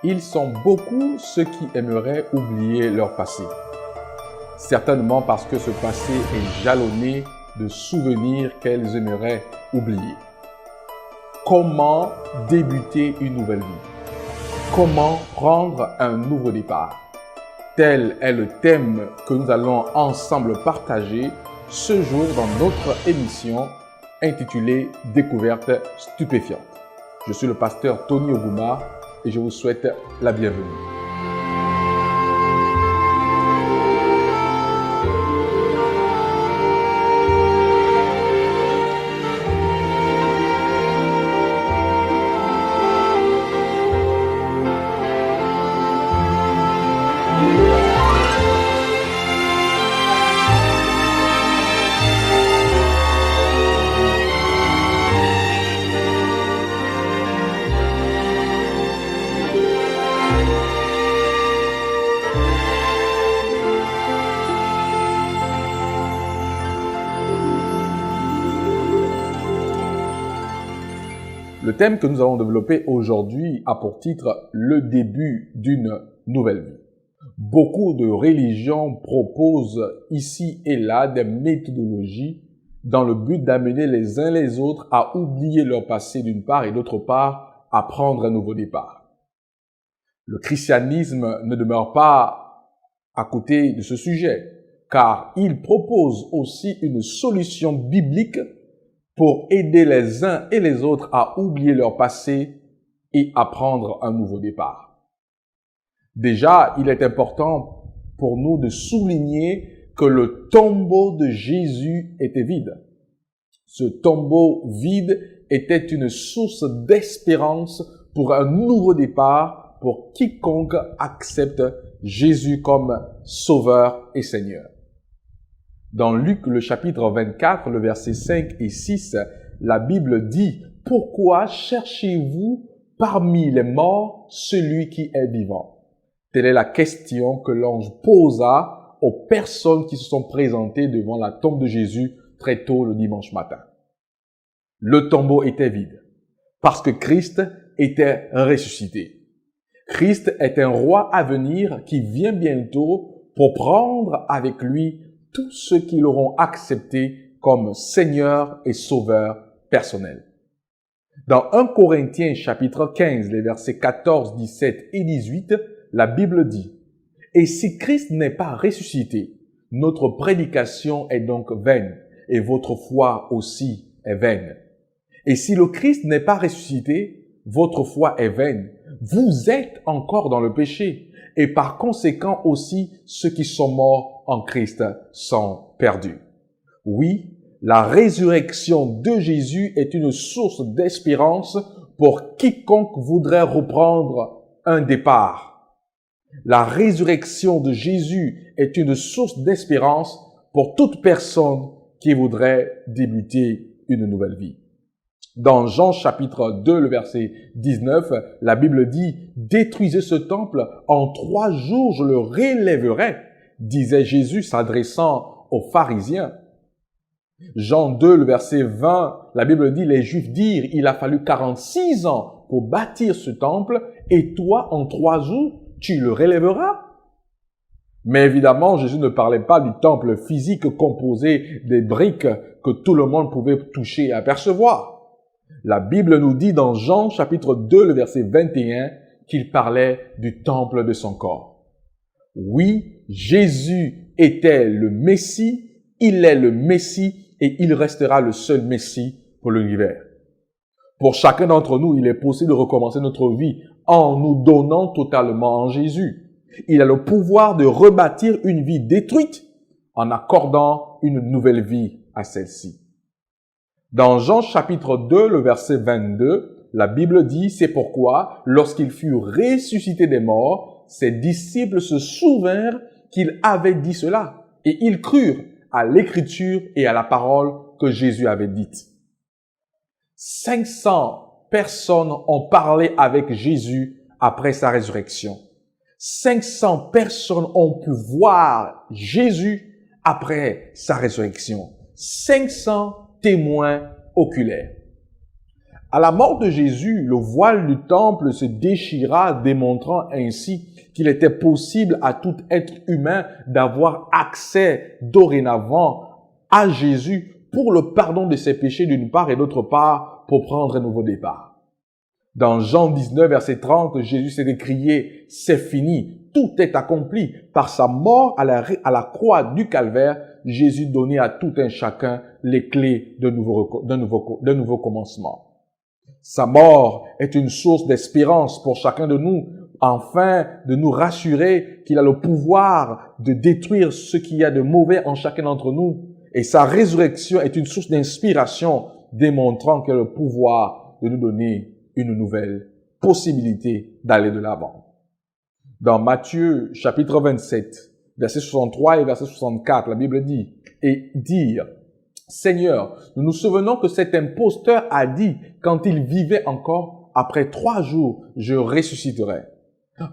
Ils sont beaucoup ceux qui aimeraient oublier leur passé. Certainement parce que ce passé est jalonné de souvenirs qu'elles aimeraient oublier. Comment débuter une nouvelle vie? Comment prendre un nouveau départ? Tel est le thème que nous allons ensemble partager ce jour dans notre émission intitulée « Découverte stupéfiante ». Je suis le pasteur Tony Oguma et je vous souhaite la bienvenue. Le thème que nous allons développer aujourd'hui a pour titre « Le début d'une nouvelle vie ». Beaucoup de religions proposent ici et là des méthodologies dans le but d'amener les uns les autres à oublier leur passé d'une part et d'autre part à prendre un nouveau départ. Le christianisme ne demeure pas à côté de ce sujet car il propose aussi une solution biblique pour aider les uns et les autres à oublier leur passé et à prendre un nouveau départ. Déjà, il est important pour nous de souligner que le tombeau de Jésus était vide. Ce tombeau vide était une source d'espérance pour un nouveau départ pour quiconque accepte Jésus comme Sauveur et Seigneur. Dans Luc, le chapitre 24, le verset 5 et 6, la Bible dit « Pourquoi cherchez-vous parmi les morts celui qui est vivant ?» Telle est la question que l'ange posa aux personnes qui se sont présentées devant la tombe de Jésus très tôt le dimanche matin. Le tombeau était vide parce que Christ était ressuscité. Christ est un roi à venir qui vient bientôt pour prendre avec lui tous ceux qui l'auront accepté comme Seigneur et Sauveur personnel. Dans 1 Corinthiens chapitre 15, les versets 14, 17 et 18, la Bible dit « Et si Christ n'est pas ressuscité, notre prédication est donc vaine, et votre foi aussi est vaine. Et si le Christ n'est pas ressuscité, votre foi est vaine. Vous êtes encore dans le péché, et par conséquent aussi ceux qui sont morts en Christ sont perdus. » Oui, la résurrection de Jésus est une source d'espérance pour quiconque voudrait reprendre un départ. La résurrection de Jésus est une source d'espérance pour toute personne qui voudrait débuter une nouvelle vie. Dans Jean chapitre 2, le verset 19, la Bible dit « Détruisez ce temple, en 3 jours je le relèverai », disait Jésus s'adressant aux pharisiens. Jean 2, le verset 20, la Bible dit « Les Juifs dirent « Il a fallu 46 ans pour bâtir ce temple, et toi, en 3 jours, tu le relèveras ?» Mais évidemment, Jésus ne parlait pas du temple physique composé des briques que tout le monde pouvait toucher et apercevoir. La Bible nous dit dans Jean chapitre 2, le verset 21, qu'il parlait du temple de son corps. Oui, Jésus était le Messie, il est le Messie et il restera le seul Messie pour l'univers. Pour chacun d'entre nous, il est possible de recommencer notre vie en nous donnant totalement en Jésus. Il a le pouvoir de rebâtir une vie détruite en accordant une nouvelle vie à celle-ci. Dans Jean chapitre 2, le verset 22, la Bible dit « C'est pourquoi, lorsqu'il fut ressuscité des morts, ses disciples se souvinrent qu'il avait dit cela, et ils crurent à l'écriture et à la parole que Jésus avait dite. » 500 personnes ont parlé avec Jésus après sa résurrection. 500 personnes ont pu voir Jésus après sa résurrection. 500 témoins oculaires. À la mort de Jésus, le voile du temple se déchira, démontrant ainsi qu'il était possible à tout être humain d'avoir accès dorénavant à Jésus pour le pardon de ses péchés d'une part et d'autre part pour prendre un nouveau départ. Dans Jean 19, verset 30, Jésus s'est écrié « C'est fini, tout est accompli ». Par sa mort à la croix du calvaire, Jésus donnait à tout un chacun les clés d'un nouveau commencement. Sa mort est une source d'espérance pour chacun de nous, afin de nous rassurer qu'il a le pouvoir de détruire ce qu'il y a de mauvais en chacun d'entre nous. Et sa résurrection est une source d'inspiration, démontrant qu'il a le pouvoir de nous donner une nouvelle possibilité d'aller de l'avant. Dans Matthieu, chapitre 27, verset 63 et verset 64, la Bible dit « Et dire, Seigneur, nous nous souvenons que cet imposteur a dit, quand il vivait encore, après 3 jours, je ressusciterai.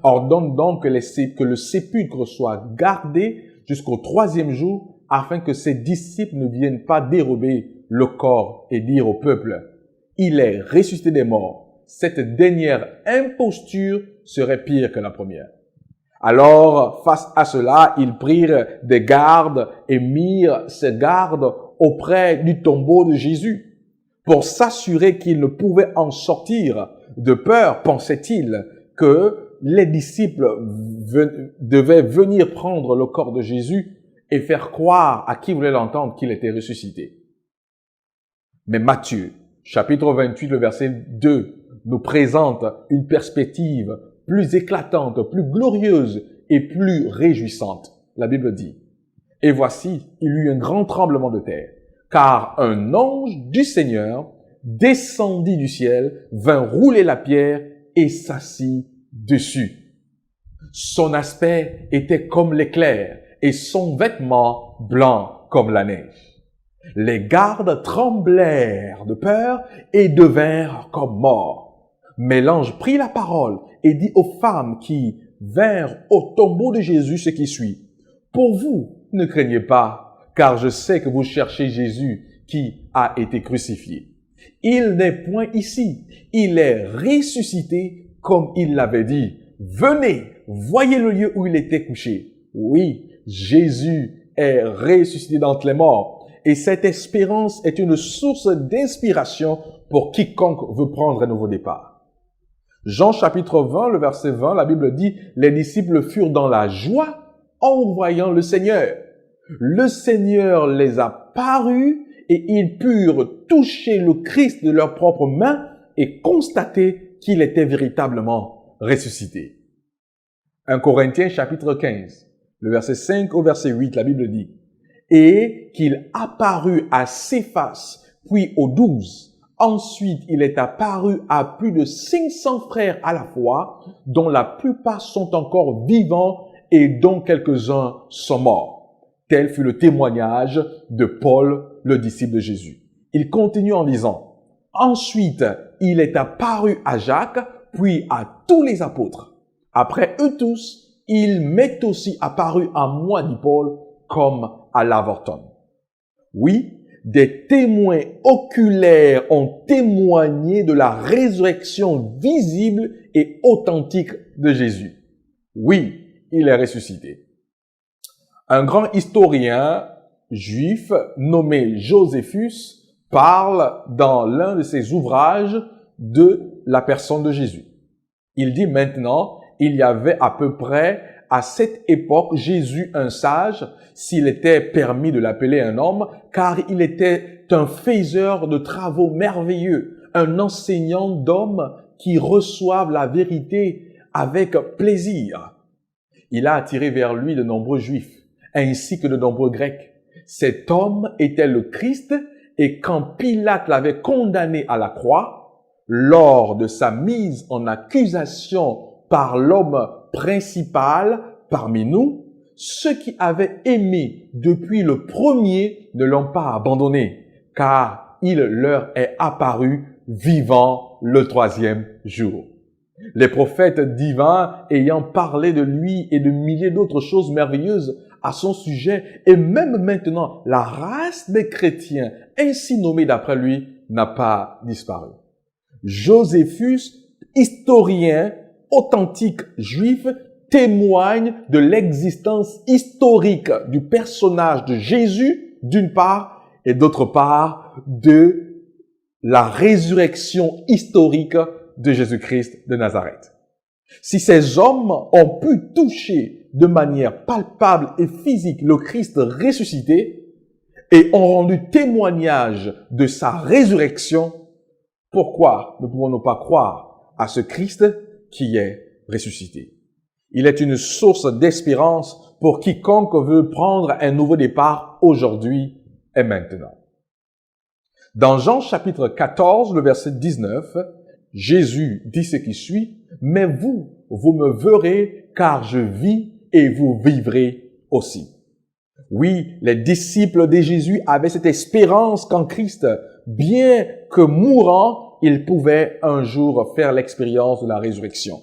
Ordonne donc que le sépulcre soit gardé jusqu'au 3e jour, afin que ses disciples ne viennent pas dérober le corps et dire au peuple, il est ressuscité des morts. Cette dernière imposture serait pire que la première. Alors, face à cela, ils prirent des gardes et mirent ces gardes auprès du tombeau de Jésus, pour s'assurer qu'il ne pouvait en sortir. De peur, pensait-il, que les disciples devaient venir prendre le corps de Jésus et faire croire à qui voulait l'entendre qu'il était ressuscité. Mais Matthieu, chapitre 28, le verset 2, nous présente une perspective plus éclatante, plus glorieuse et plus réjouissante. La Bible dit, « Et voici, il y eut un grand tremblement de terre, car un ange du Seigneur descendit du ciel, vint rouler la pierre et s'assit dessus. Son aspect était comme l'éclair et son vêtement blanc comme la neige. Les gardes tremblèrent de peur et devinrent comme morts. Mais l'ange prit la parole et dit aux femmes qui vinrent au tombeau de Jésus ce qui suit. « Pour vous, ne craignez pas, car je sais que vous cherchez Jésus qui a été crucifié. Il n'est point ici, il est ressuscité comme il l'avait dit. Venez, voyez le lieu où il était couché. » Oui, Jésus est ressuscité d'entre les morts. Et cette espérance est une source d'inspiration pour quiconque veut prendre un nouveau départ. Jean chapitre 20, le verset 20, la Bible dit « Les disciples furent dans la joie en voyant le Seigneur. Le Seigneur les a parus et ils purent toucher le Christ de leurs propres mains et constater qu'il était véritablement ressuscité. » 1 Corinthiens chapitre 15, le verset 5 au verset 8, la Bible dit « Et qu'il apparut à Céphas, puis aux 12. Ensuite, il est apparu à plus de 500 frères à la fois, dont la plupart sont encore vivants et dont quelques-uns sont morts. » Tel fut le témoignage de Paul, le disciple de Jésus. Il continue en disant, « Ensuite, il est apparu à Jacques, puis à tous les apôtres. Après eux tous, il m'est aussi apparu à moi, dit Paul, comme à l'avorton. » Oui, des témoins oculaires ont témoigné de la résurrection visible et authentique de Jésus. Oui, il est ressuscité. Un grand historien juif nommé Joséphus parle dans l'un de ses ouvrages de la personne de Jésus. Il dit maintenant, il y avait à peu près à cette époque Jésus un sage, s'il était permis de l'appeler un homme, car il était un faiseur de travaux merveilleux, un enseignant d'hommes qui reçoivent la vérité avec plaisir. Il a attiré vers lui de nombreux juifs, ainsi que de nombreux grecs. Cet homme était le Christ, et quand Pilate l'avait condamné à la croix, lors de sa mise en accusation par l'homme principal parmi nous, ceux qui avaient aimé depuis le premier ne l'ont pas abandonné, car il leur est apparu vivant le 3e jour. Les prophètes divins ayant parlé de lui et de milliers d'autres choses merveilleuses à son sujet, et même maintenant, la race des chrétiens, ainsi nommée d'après lui, n'a pas disparu. Joséphus, historien authentique juif, témoigne de l'existence historique du personnage de Jésus, d'une part, et d'autre part, de la résurrection historique de Jésus-Christ de Nazareth. Si ces hommes ont pu toucher de manière palpable et physique le Christ ressuscité et ont rendu témoignage de sa résurrection, pourquoi ne pouvons-nous pas croire à ce Christ qui est ressuscité? Il est une source d'espérance pour quiconque veut prendre un nouveau départ aujourd'hui et maintenant. Dans Jean chapitre 14, le verset 19, Jésus dit ce qui suit, « Mais vous, vous me verrez car je vis et vous vivrez aussi. » Oui, les disciples de Jésus avaient cette espérance qu'en Christ, bien que mourant, ils pouvaient un jour faire l'expérience de la résurrection.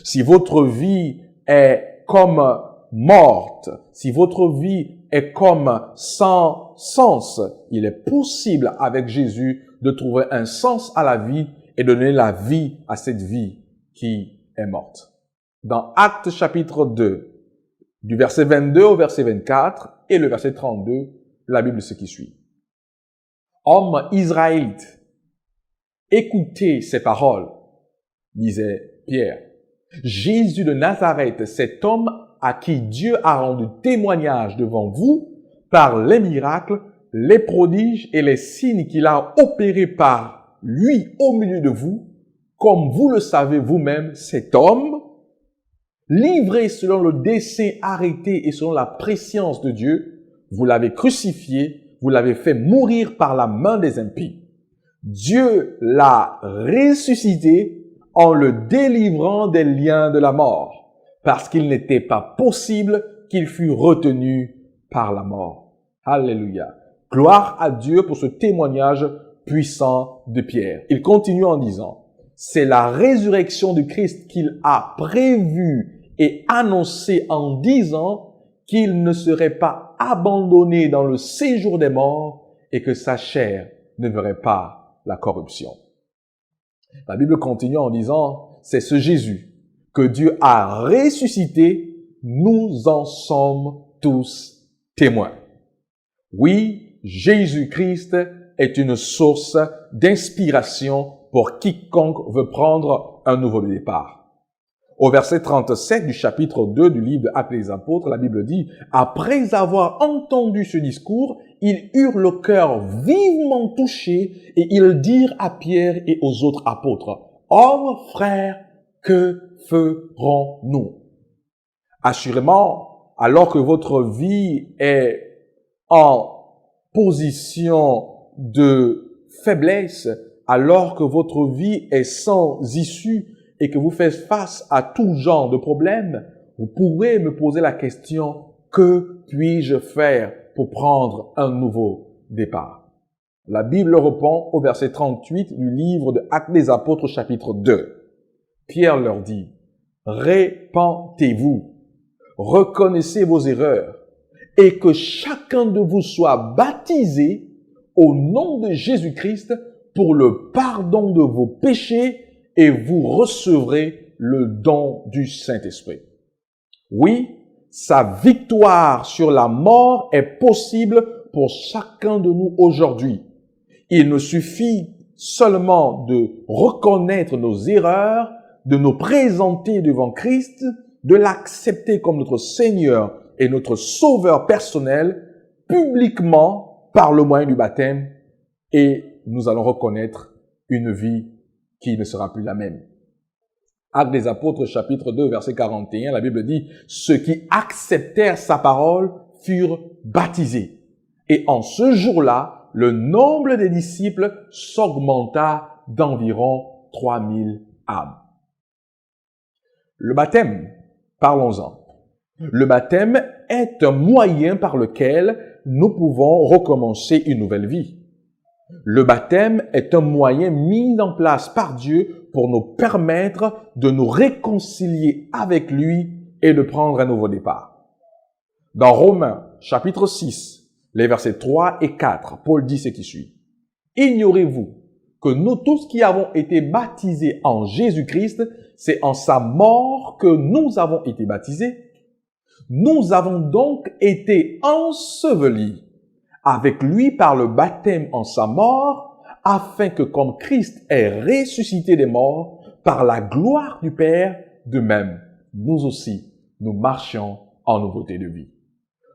Si votre vie est comme morte, si votre vie est comme sans sens, il est possible avec Jésus de trouver un sens à la vie et donner la vie à cette vie qui est morte. Dans Actes chapitre 2, du verset 22 au verset 24 et le verset 32, la Bible ce qui suit. Hommes israélites, écoutez ces paroles, disait Pierre. Jésus de Nazareth, cet homme à qui Dieu a rendu témoignage devant vous par les miracles, les prodiges et les signes qu'il a opérés par lui au milieu de vous, comme vous le savez vous-même, cet homme, livré selon le dessein arrêté et selon la prescience de Dieu, vous l'avez crucifié, vous l'avez fait mourir par la main des impies. Dieu l'a ressuscité en le délivrant des liens de la mort, parce qu'il n'était pas possible qu'il fût retenu par la mort. Alléluia. Gloire à Dieu pour ce témoignage puissant de Pierre. Il continue en disant, c'est la résurrection du Christ qu'il a prévue et annoncée en disant qu'il ne serait pas abandonné dans le séjour des morts et que sa chair ne verrait pas la corruption. La Bible continue en disant, c'est ce Jésus que Dieu a ressuscité, nous en sommes tous témoins. Oui, Jésus-Christ est une source d'inspiration pour quiconque veut prendre un nouveau départ. Au verset 37 du chapitre 2 du livre Actes des Apôtres, la Bible dit, « Après avoir entendu ce discours, ils eurent le cœur vivement touché et ils dirent à Pierre et aux autres apôtres, « Hommes, frères, que ferons-nous » Assurément, alors que votre vie est en position de faiblesse, alors que votre vie est sans issue et que vous faites face à tout genre de problèmes, vous pourrez me poser la question, que puis-je faire pour prendre un nouveau départ? La Bible répond au verset 38 du livre de Actes des Apôtres chapitre 2. Pierre leur dit, « Repentez-vous, reconnaissez vos erreurs et que chacun de vous soit baptisé au nom de Jésus-Christ pour le pardon de vos péchés et vous recevrez le don du Saint-Esprit. » Oui, sa victoire sur la mort est possible pour chacun de nous aujourd'hui. Il nous suffit seulement de reconnaître nos erreurs, de nous présenter devant Christ, de l'accepter comme notre Seigneur et notre Sauveur personnel, publiquement par le moyen du baptême, et nous allons reconnaître une vie qui ne sera plus la même. Actes des Apôtres, chapitre 2, verset 41, la Bible dit, « Ceux qui acceptèrent sa parole furent baptisés. Et en ce jour-là, le nombre des disciples s'augmenta d'environ 3000 âmes. » Le baptême, parlons-en. Le baptême est un moyen par lequel nous pouvons recommencer une nouvelle vie. Le baptême est un moyen mis en place par Dieu pour nous permettre de nous réconcilier avec lui et de prendre un nouveau départ. Dans Romains, chapitre 6, les versets 3 et 4, Paul dit ce qui suit. « Ignorez-vous que nous tous qui avons été baptisés en Jésus-Christ, c'est en sa mort que nous avons été baptisés. Nous avons donc été ensevelis avec lui par le baptême en sa mort, afin que comme Christ est ressuscité des morts, par la gloire du Père, de même, nous aussi, nous marchions en nouveauté de vie.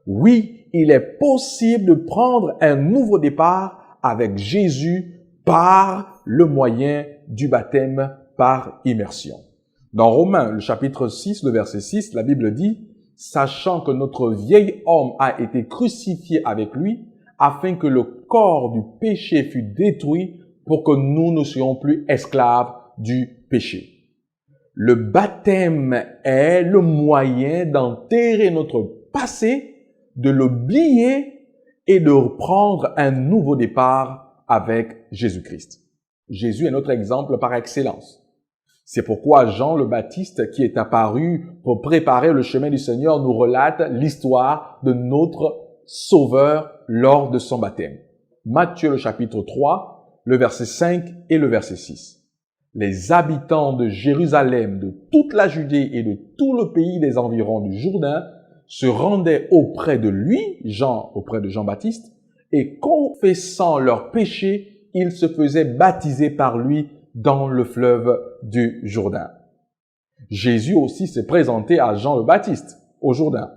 Oui, il est possible de prendre un nouveau départ avec Jésus par le moyen du baptême par immersion. Dans Romains, le chapitre 6, le verset 6, la Bible dit « Sachant que notre vieil homme a été crucifié avec lui, afin que le corps du péché fût détruit pour que nous ne soyons plus esclaves du péché. » Le baptême est le moyen d'enterrer notre passé, de l'oublier et de reprendre un nouveau départ avec Jésus-Christ. Jésus est notre exemple par excellence. C'est pourquoi Jean le Baptiste, qui est apparu pour préparer le chemin du Seigneur, nous relate l'histoire de notre Sauveur lors de son baptême. Matthieu le chapitre 3, le verset 5 et le verset 6. Les habitants de Jérusalem, de toute la Judée et de tout le pays des environs du Jourdain se rendaient auprès de lui, Jean, auprès de Jean-Baptiste, et confessant leurs péchés, ils se faisaient baptiser par lui dans le fleuve du Jourdain. Jésus aussi s'est présenté à Jean le Baptiste, au Jourdain.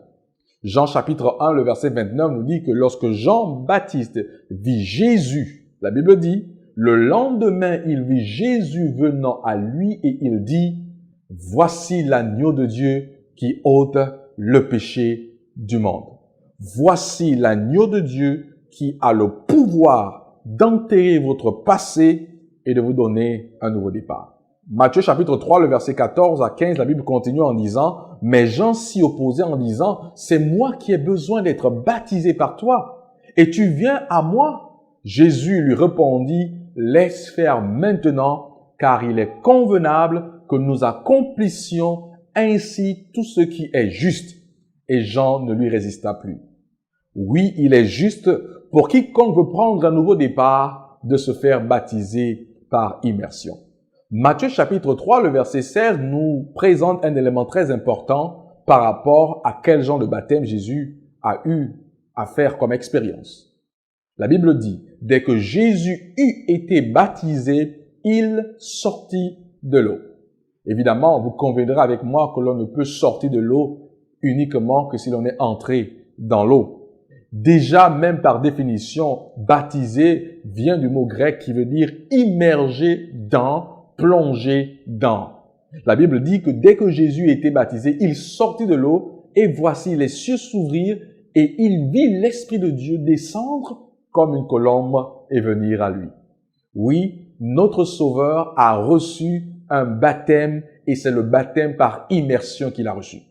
Jean chapitre 1, le verset 29 nous dit que lorsque Jean-Baptiste vit Jésus, la Bible dit, le lendemain, il vit Jésus venant à lui et il dit, « Voici l'agneau de Dieu qui ôte le péché du monde. Voici l'agneau de Dieu qui a le pouvoir d'enterrer votre passé et de vous donner un nouveau départ. » Matthieu chapitre 3, le verset 14 à 15, la Bible continue en disant, « Mais Jean s'y opposait en disant, « C'est moi qui ai besoin d'être baptisé par toi, et tu viens à moi. » Jésus lui répondit, « Laisse faire maintenant, car il est convenable que nous accomplissions ainsi tout ce qui est juste. » Et Jean ne lui résista plus. Oui, il est juste pour quiconque veut prendre un nouveau départ de se faire baptiser par immersion. Matthieu chapitre 3, le verset 16 nous présente un élément très important par rapport à quel genre de baptême Jésus a eu à faire comme expérience. La Bible dit, dès que Jésus eut été baptisé, il sortit de l'eau. Évidemment, vous conviendrez avec moi que l'on ne peut sortir de l'eau uniquement que si l'on est entré dans l'eau. Déjà, même par définition, baptisé vient du mot grec qui veut dire immerger dans, plonger dans. La Bible dit que dès que Jésus était baptisé, il sortit de l'eau et voici les cieux s'ouvrir et il vit l'Esprit de Dieu descendre comme une colombe et venir à lui. Oui, notre Sauveur a reçu un baptême et c'est le baptême par immersion qu'il a reçu.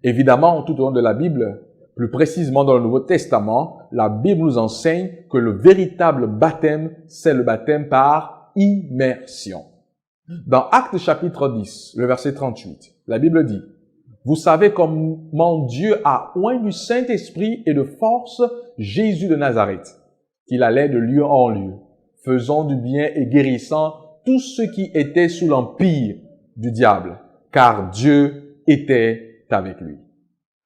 Évidemment, tout au long de la Bible, plus précisément dans le Nouveau Testament, la Bible nous enseigne que le véritable baptême, c'est le baptême par immersion. Dans Actes chapitre 10, le verset 38, la Bible dit, « Vous savez comment Dieu a oint du Saint-Esprit et de force Jésus de Nazareth, qu'il allait de lieu en lieu, faisant du bien et guérissant tous ceux qui étaient sous l'empire du diable, car Dieu était avec lui. »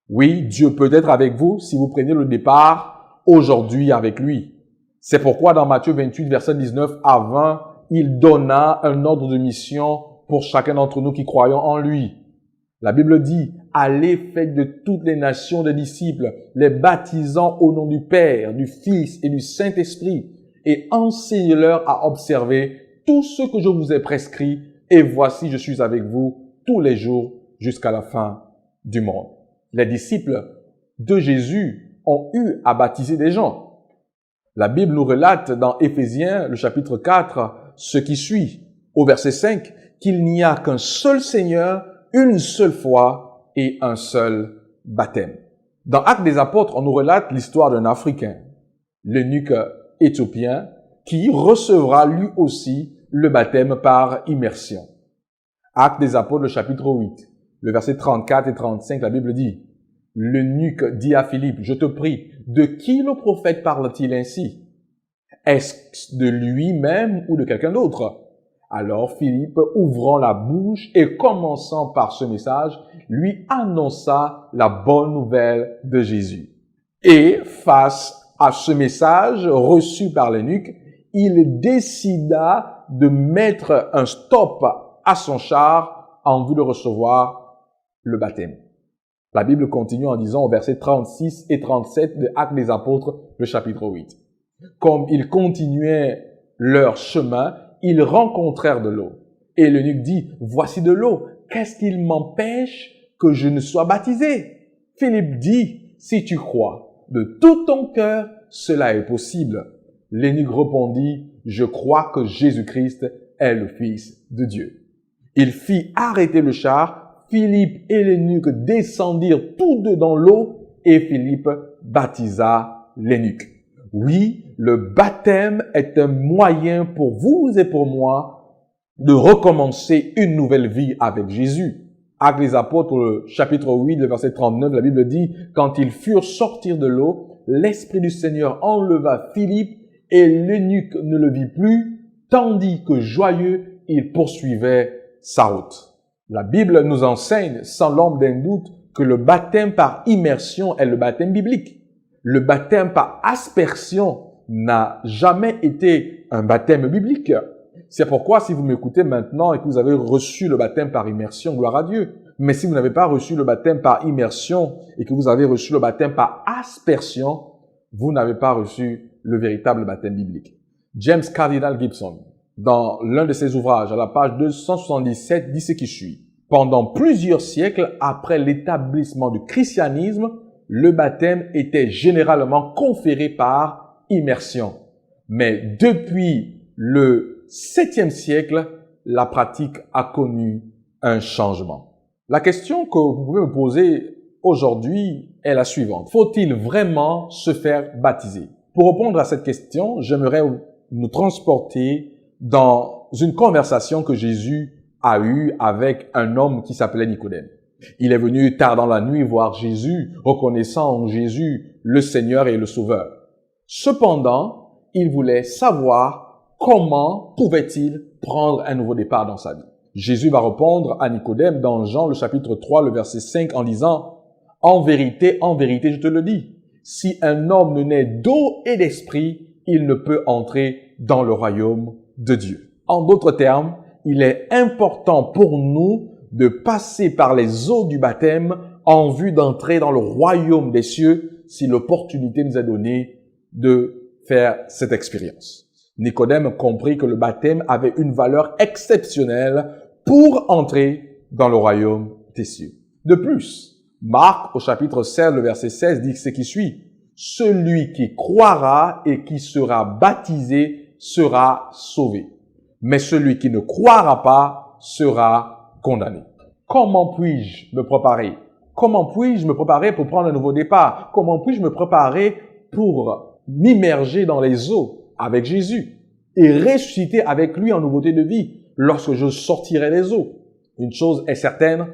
Oui, Dieu peut être avec vous si vous prenez le départ aujourd'hui avec lui. C'est pourquoi dans Matthieu 28, verset 19 à 20, il donna un ordre de mission pour chacun d'entre nous qui croyons en lui. La Bible dit, « Allez, faites de toutes les nations des disciples, les baptisant au nom du Père, du Fils et du Saint-Esprit, et enseignez-leur à observer tout ce que je vous ai prescrit, et voici, je suis avec vous tous les jours jusqu'à la fin du monde. » Les disciples de Jésus ont eu à baptiser des gens. La Bible nous relate dans Éphésiens, le chapitre 4, ce qui suit, au verset 5, qu'il n'y a qu'un seul Seigneur, une seule foi et un seul baptême. Dans Actes des Apôtres, on nous relate l'histoire d'un Africain, l'eunuque éthiopien, qui recevra lui aussi le baptême par immersion. Actes des Apôtres, le chapitre 8, le verset 34 et 35, la Bible dit, « L'eunuque dit à Philippe, « Je te prie, de qui le prophète parle-t-il ainsi » Est-ce de lui-même ou de quelqu'un d'autre? Alors Philippe, ouvrant la bouche et commençant par ce message, lui annonça la bonne nouvelle de Jésus. Et face à ce message reçu par l'eunuque, il décida de mettre un stop à son char en vue de recevoir le baptême. La Bible continue en disant au verset 36 et 37 de Actes des Apôtres, le chapitre 8. Comme ils continuaient leur chemin, ils rencontrèrent de l'eau. Et l'eunuque dit, « Voici de l'eau, qu'est-ce qu'il m'empêche que je ne sois baptisé ?» Philippe dit, « Si tu crois de tout ton cœur, cela est possible. » L'eunuque répondit, « Je crois que Jésus-Christ est le Fils de Dieu. » Il fit arrêter le char, Philippe et l'eunuque descendirent tous deux dans l'eau et Philippe baptisa l'eunuque. Oui, le baptême est un moyen pour vous et pour moi de recommencer une nouvelle vie avec Jésus. Actes des Apôtres, le chapitre 8, le verset 39, la Bible dit, « Quand ils furent sortis de l'eau, l'Esprit du Seigneur enleva Philippe et l'eunuque ne le vit plus, tandis que joyeux, il poursuivait sa route. » La Bible nous enseigne, sans l'ombre d'un doute, que le baptême par immersion est le baptême biblique. Le baptême par aspersion n'a jamais été un baptême biblique. C'est pourquoi, si vous m'écoutez maintenant et que vous avez reçu le baptême par immersion, gloire à Dieu. Mais si vous n'avez pas reçu le baptême par immersion et que vous avez reçu le baptême par aspersion, vous n'avez pas reçu le véritable baptême biblique. James Cardinal Gibson, dans l'un de ses ouvrages, à la page 277, dit ce qui suit. Pendant plusieurs siècles après l'établissement du christianisme, le baptême était généralement conféré par immersion. Mais depuis le 7e siècle, la pratique a connu un changement. La question que vous pouvez me poser aujourd'hui est la suivante. Faut-il vraiment se faire baptiser? Pour répondre à cette question, j'aimerais nous transporter dans une conversation que Jésus a eue avec un homme qui s'appelait Nicodème. Il est venu tard dans la nuit voir Jésus, reconnaissant en Jésus le Seigneur et le Sauveur. Cependant, il voulait savoir comment pouvait-il prendre un nouveau départ dans sa vie. Jésus va répondre à Nicodème dans Jean le chapitre 3, le verset 5 en disant « En vérité, je te le dis, si un homme ne naît d'eau et d'esprit, il ne peut entrer dans le royaume de Dieu. » En d'autres termes, il est important pour nous de passer par les eaux du baptême en vue d'entrer dans le royaume des cieux si l'opportunité nous est donnée de faire cette expérience. Nicodème comprit que le baptême avait une valeur exceptionnelle pour entrer dans le royaume des cieux. De plus, Marc, au chapitre 16, le verset 16, dit ce qui suit. « Celui qui croira et qui sera baptisé sera sauvé. Mais celui qui ne croira pas sera condamné. » Comment puis-je me préparer? Comment puis-je me préparer pour prendre un nouveau départ? Comment puis-je me préparer pour m'immerger dans les eaux avec Jésus et ressusciter avec lui en nouveauté de vie lorsque je sortirai des eaux? Une chose est certaine,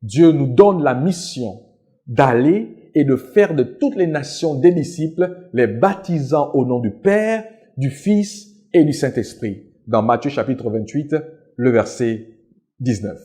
Dieu nous donne la mission d'aller et de faire de toutes les nations des disciples, les baptisant au nom du Père, du Fils et du Saint-Esprit. Dans Matthieu chapitre 28, le verset 19.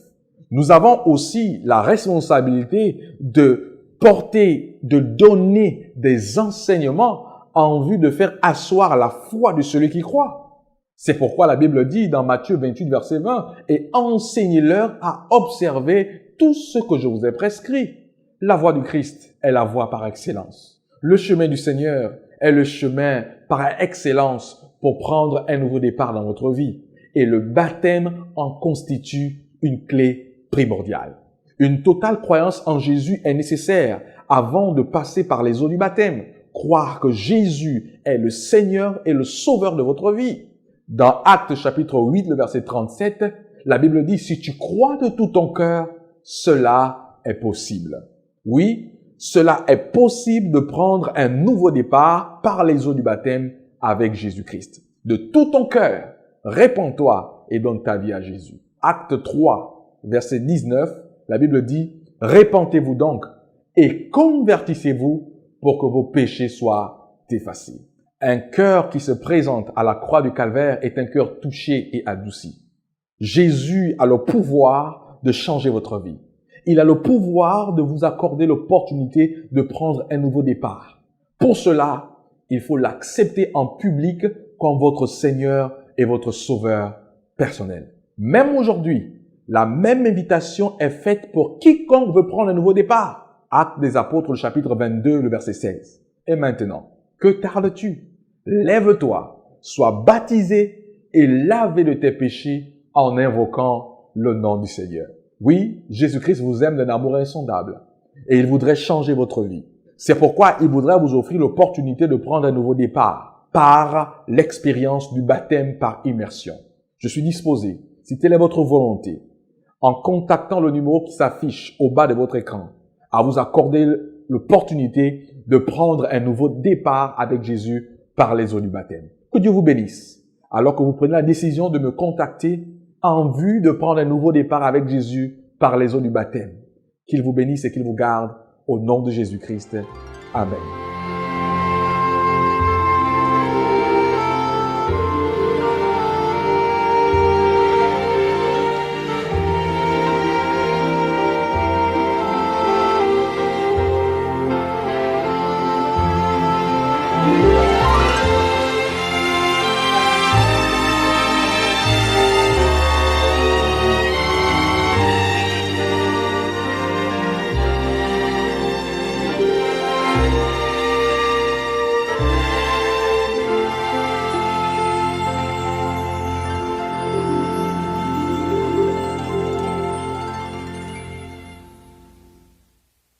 Nous avons aussi la responsabilité de porter, de donner des enseignements en vue de faire asseoir la foi de celui qui croit. C'est pourquoi la Bible dit dans Matthieu 28, verset 20, « Et enseignez-leur à observer tout ce que je vous ai prescrit. » La voie du Christ est la voie par excellence. Le chemin du Seigneur est le chemin par excellence pour prendre un nouveau départ dans notre vie. Et le baptême en constitue une clé primordiale. Une totale croyance en Jésus est nécessaire avant de passer par les eaux du baptême. Croire que Jésus est le Seigneur et le Sauveur de votre vie. Dans Actes chapitre 8, le verset 37, la Bible dit « Si tu crois de tout ton cœur, cela est possible. » Oui, cela est possible de prendre un nouveau départ par les eaux du baptême avec Jésus-Christ. De tout ton cœur, répands-toi et donne ta vie à Jésus. Acte 3, verset 19, la Bible dit « Répentez-vous donc et convertissez-vous pour que vos péchés soient effacés. » Un cœur qui se présente à la croix du calvaire est un cœur touché et adouci. Jésus a le pouvoir de changer votre vie. Il a le pouvoir de vous accorder l'opportunité de prendre un nouveau départ. Pour cela, il faut l'accepter en public comme votre Seigneur et votre Sauveur personnel. Même aujourd'hui, la même invitation est faite pour quiconque veut prendre un nouveau départ. Actes des Apôtres, le chapitre 22, le verset 16. Et maintenant, que tardes-tu? Lève-toi, sois baptisé et lavé de tes péchés en invoquant le nom du Seigneur. Oui, Jésus-Christ vous aime d'un amour insondable et il voudrait changer votre vie. C'est pourquoi il voudrait vous offrir l'opportunité de prendre un nouveau départ par l'expérience du baptême par immersion. Je suis disposé, si telle est votre volonté, en contactant le numéro qui s'affiche au bas de votre écran, à vous accorder l'opportunité de prendre un nouveau départ avec Jésus par les eaux du baptême. Que Dieu vous bénisse. Alors que vous prenez la décision de me contacter en vue de prendre un nouveau départ avec Jésus par les eaux du baptême. Qu'il vous bénisse et qu'il vous garde au nom de Jésus-Christ. Amen.